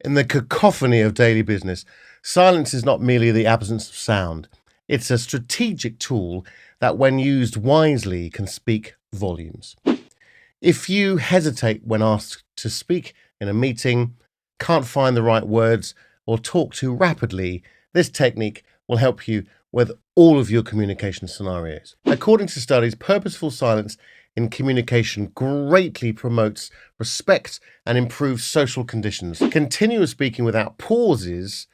In the cacophony of daily business, silence is not merely the absence of sound. It's a strategic tool that, when used wisely, can speak volumes. If you hesitate when asked to speak in a meeting, can't find the right words, or talk too rapidly, this technique will help you with all of your communication scenarios. According to studies, purposeful silence in communication greatly promotes respect and improves social conditions. Continuous speaking without pauses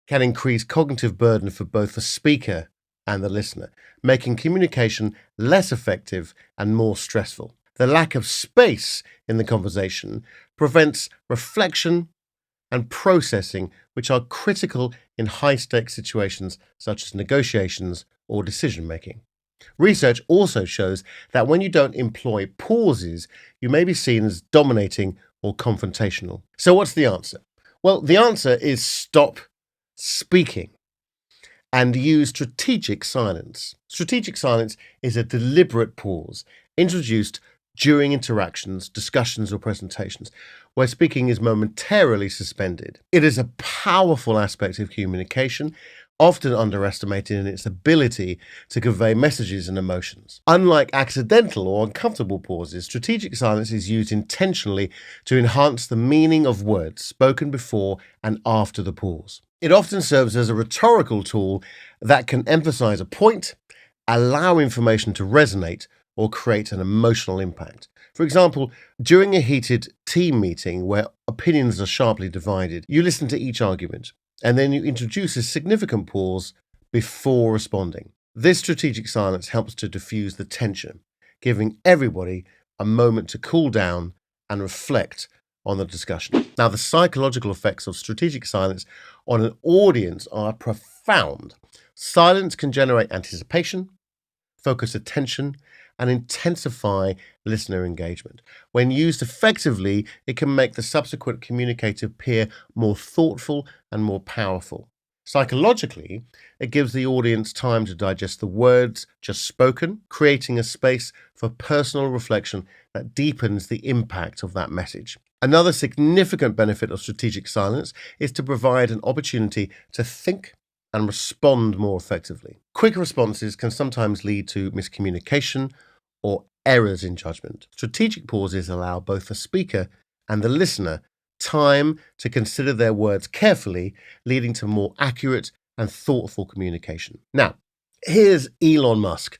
can increase cognitive burden for both the speaker and the listener, making communication less effective and more stressful. The lack of space in the conversation prevents reflection and processing, which are critical in high-stakes situations such as negotiations or decision-making. Research also shows that when you don't employ pauses, you may be seen as dominating or confrontational. So what's the answer? Well, the answer is stop speaking and use strategic silence. Strategic silence is a deliberate pause introduced during interactions, discussions, or presentations, where speaking is momentarily suspended. It is a powerful aspect of communication, often underestimated in its ability to convey messages and emotions. Unlike accidental or uncomfortable pauses, strategic silence is used intentionally to enhance the meaning of words spoken before and after the pause. It often serves as a rhetorical tool that can emphasize a point, allow information to resonate, or create an emotional impact. For example, during a heated team meeting where opinions are sharply divided, you listen to each argument, and then you introduce a significant pause before responding. This strategic silence helps to diffuse the tension, giving everybody a moment to cool down and reflect on the discussion. Now, the psychological effects of strategic silence on an audience are profound. Silence can generate anticipation, focus attention, and intensify listener engagement. When used effectively, it can make the subsequent communicator appear more thoughtful and more powerful. Psychologically, it gives the audience time to digest the words just spoken, creating a space for personal reflection that deepens the impact of that message. Another significant benefit of strategic silence is to provide an opportunity to think and respond more effectively. Quick responses can sometimes lead to miscommunication or errors in judgment. Strategic pauses allow both the speaker and the listener time to consider their words carefully, leading to more accurate and thoughtful communication. Now, here's Elon Musk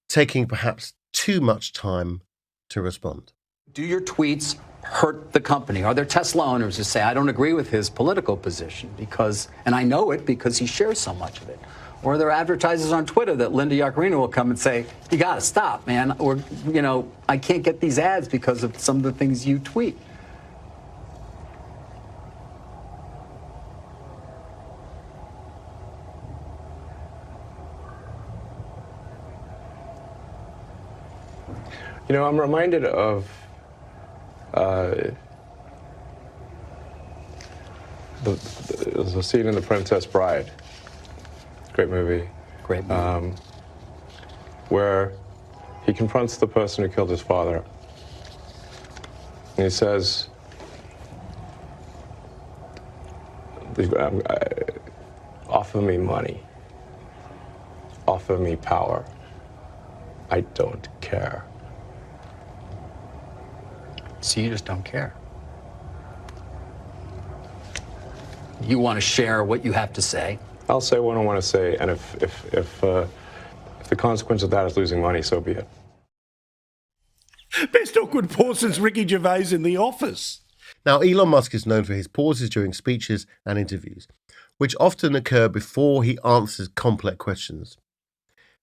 taking perhaps too much time to respond. Do your tweets hurt the company? Are there Tesla owners who say, I don't agree with his political position because, and I know it because he shares so much of it? Or are there advertisers on Twitter that Linda Yaccarino will come and say, you got to stop, man, or, I can't get these ads because of some of the things you tweet? I'm reminded of the scene in The Princess Bride. Great movie. Great movie. Where he confronts the person who killed his father. And he says, offer me money. Offer me power. I don't care. So you just don't care. You want to share what you have to say. I'll say what I want to say, and if the consequence of that is losing money, so be it. Best awkward pause since Ricky Gervais in The Office. Now, Elon Musk is known for his pauses during speeches and interviews, which often occur before he answers complex questions.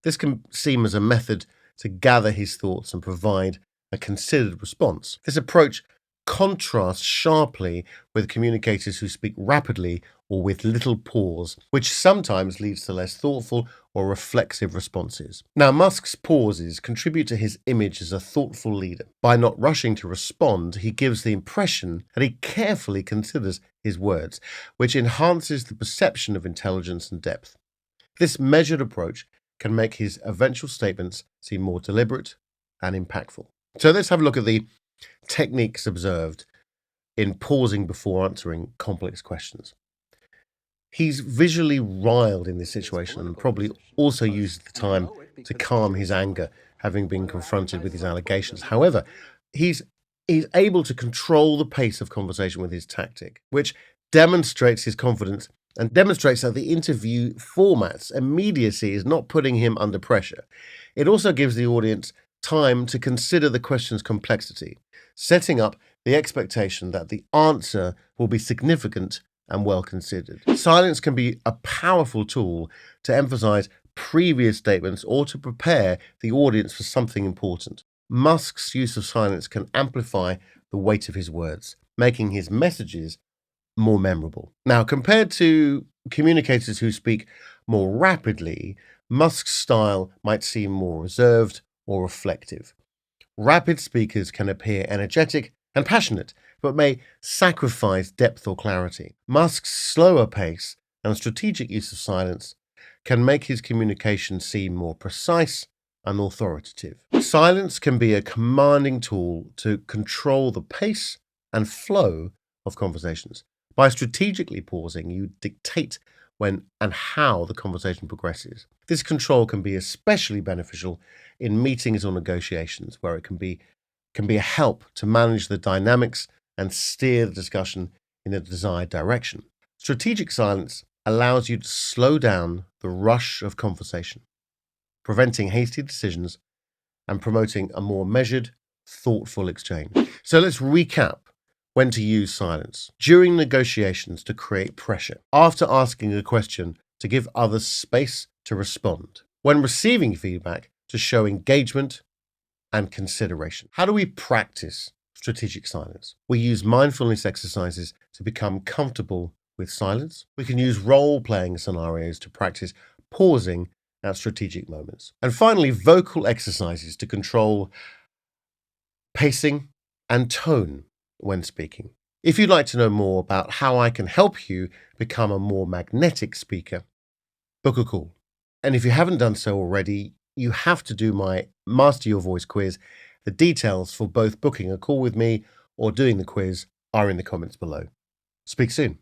This can seem as a method to gather his thoughts and provide a considered response. This approach contrasts sharply with communicators who speak rapidly or with little pause, which sometimes leads to less thoughtful or reflexive responses. Now, Musk's pauses contribute to his image as a thoughtful leader. By not rushing to respond, he gives the impression that he carefully considers his words, which enhances the perception of intelligence and depth. This measured approach can make his eventual statements seem more deliberate and impactful. So let's have a look at the techniques observed in pausing before answering complex questions. He's visually riled in this situation and probably also uses the time to calm his anger, having been confronted with his allegations. However, he's able to control the pace of conversation with his tactic, which demonstrates his confidence and demonstrates that the interview format's immediacy is not putting him under pressure. It also gives the audience time to consider the question's complexity, setting up the expectation that the answer will be significant and well considered. Silence can be a powerful tool to emphasize previous statements or to prepare the audience for something important. Musk's use of silence can amplify the weight of his words, making his messages more memorable. Now, compared to communicators who speak more rapidly, Musk's style might seem more reserved or reflective. Rapid speakers can appear energetic and passionate, but may sacrifice depth or clarity. Musk's slower pace and strategic use of silence can make his communication seem more precise and authoritative. Silence can be a commanding tool to control the pace and flow of conversations. By strategically pausing, you dictate when and how the conversation progresses. This control can be especially beneficial in meetings or negotiations, where it can be a help to manage the dynamics and steer the discussion in a desired direction. Strategic silence allows you to slow down the rush of conversation, preventing hasty decisions and promoting a more measured, thoughtful exchange. So let's recap when to use silence. During negotiations, to create pressure. After asking a question, to give others space to respond. When receiving feedback, to show engagement and consideration. How do we practice strategic silence? We use mindfulness exercises to become comfortable with silence. We can use role-playing scenarios to practice pausing at strategic moments. And finally, vocal exercises to control pacing and tone when speaking. If you'd like to know more about how I can help you become a more magnetic speaker, book a call. And if you haven't done so already, you have to do my Master Your Voice quiz. The details for both booking a call with me or doing the quiz are in the comments below. Speak soon.